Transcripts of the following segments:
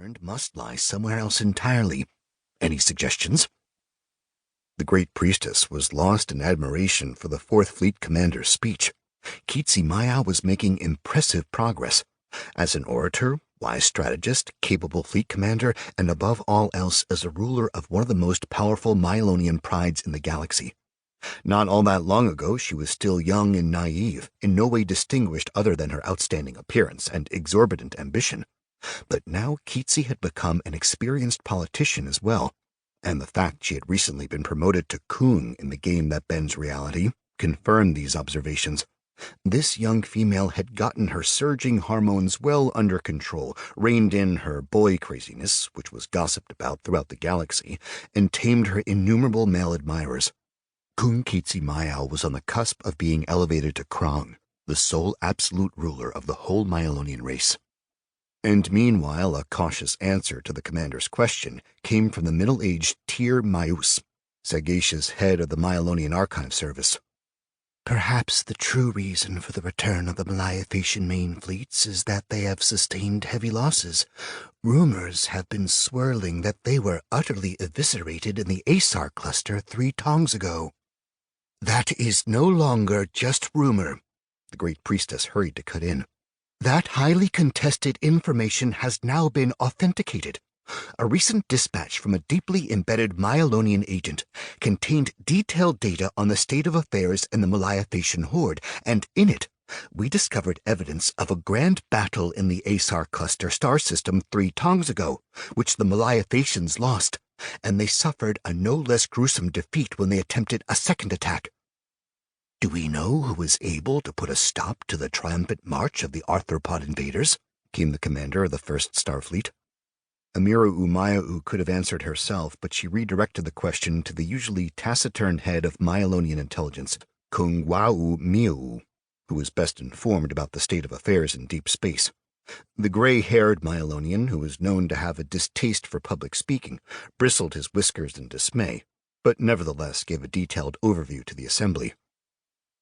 learned must lie somewhere else entirely. Any suggestions? The great priestess was lost in admiration for the Fourth Fleet commander's speech. Maya was making impressive progress. As an orator, wise strategist, capable fleet commander, and above all else as a ruler of one of the most powerful Mylonian prides in the galaxy. Not all that long ago, she was still young and naive, in no way distinguished other than her outstanding appearance and exorbitant ambition. But now Keetsi had become an experienced politician as well, and the fact she had recently been promoted to Kung in the game that bends reality confirmed these observations. This young female had gotten her surging hormones well under control, reined in her boy craziness, which was gossiped about throughout the galaxy, and tamed her innumerable male admirers. Kung Keetsi Mayao was on the cusp of being elevated to Krang, the sole absolute ruler of the whole Mylonian race. And meanwhile, a cautious answer to the commander's question came from the middle-aged Tyr Mayus, sagacious head of the Mylonian Archive Service. Perhaps the true reason for the return of the Malayaphasian main fleets is that they have sustained heavy losses. Rumors have been swirling that they were utterly eviscerated in the Asar cluster 3 tongs ago. That is no longer just rumor, the great priestess hurried to cut in. That highly contested information has now been authenticated. A recent dispatch from a deeply embedded Mylonian agent contained detailed data on the state of affairs in the Malayaphasian horde, and in it, we discovered evidence of a grand battle in the Asar cluster star system 3 tongs ago, which the Malayaphasians lost, and they suffered a no less gruesome defeat when they attempted a second attack. Do we know who was able to put a stop to the triumphant march of the arthropod invaders? Came the commander of the First Starfleet. Amira Umayau could have answered herself, but she redirected the question to the usually taciturn head of Mylonian intelligence, Kung Wau Miu, who was best informed about the state of affairs in deep space. The gray-haired Mylonian, who was known to have a distaste for public speaking, bristled his whiskers in dismay, but nevertheless gave a detailed overview to the assembly.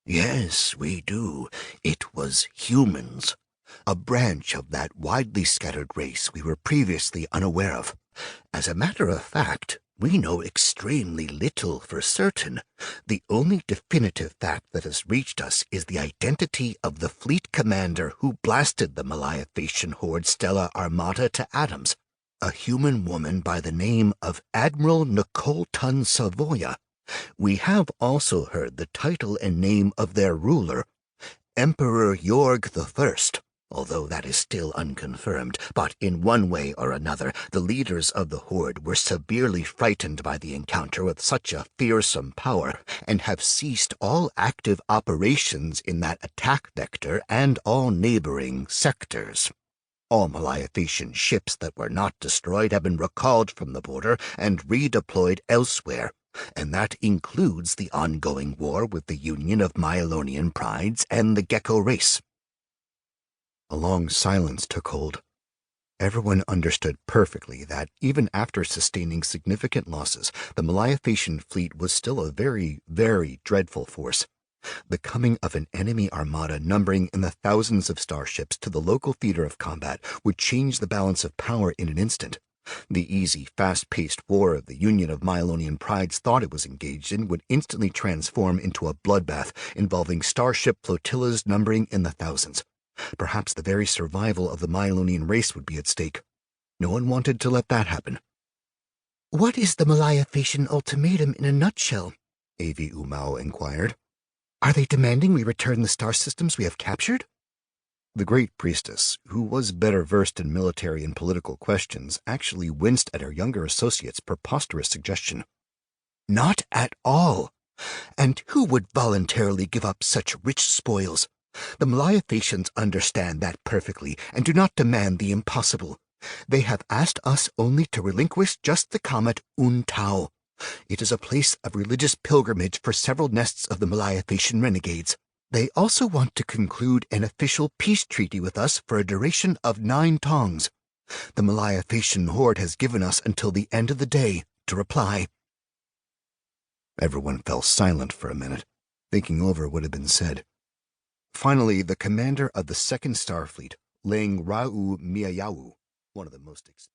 Yes, we do. It was humans. A branch of that widely scattered race we were previously unaware of. As a matter of fact, we know extremely little for certain. The only definitive fact that has reached us is the identity of the fleet commander who blasted the Malayaphasian horde Stella Armada to atoms, a human woman by the name of Admiral Nicole Tun Savoya. We have also heard the title and name of their ruler, Emperor Jorg I, although that is still unconfirmed, but in one way or another, the leaders of the horde were severely frightened by the encounter with such a fearsome power, and have ceased all active operations in that attack vector and all neighboring sectors. All Malayaphasian ships that were not destroyed have been recalled from the border and redeployed elsewhere, and that includes the ongoing war with the Union of Mylonian Prides and the Geckho race. A long silence took hold. Everyone understood perfectly that, even after sustaining significant losses, the Malayaphasian fleet was still a very, very dreadful force. The coming of an enemy armada numbering in the thousands of starships to the local theater of combat would change the balance of power in an instant. The easy, fast-paced war of the Union of Mylonian Prides thought it was engaged in would instantly transform into a bloodbath involving starship flotillas numbering in the thousands. Perhaps the very survival of the Mylonian race would be at stake. No one wanted to let that happen. What is the Malayaphasian ultimatum in a nutshell? A.V. Umao inquired. Are they demanding we return the star systems we have captured? The great priestess, who was better versed in military and political questions, actually winced at her younger associate's preposterous suggestion. Not at all. And who would voluntarily give up such rich spoils? The Malayaphasians understand that perfectly and do not demand the impossible. They have asked us only to relinquish just the comet Untao. It is a place of religious pilgrimage for several nests of the Malayaphasian renegades. They also want to conclude an official peace treaty with us for a duration of 9 tongs. The Malayaphasian horde has given us until the end of the day to reply. Everyone fell silent for a minute, thinking over what had been said. Finally, the commander of the Second Starfleet, Lang Rau Miayau, one of the most experienced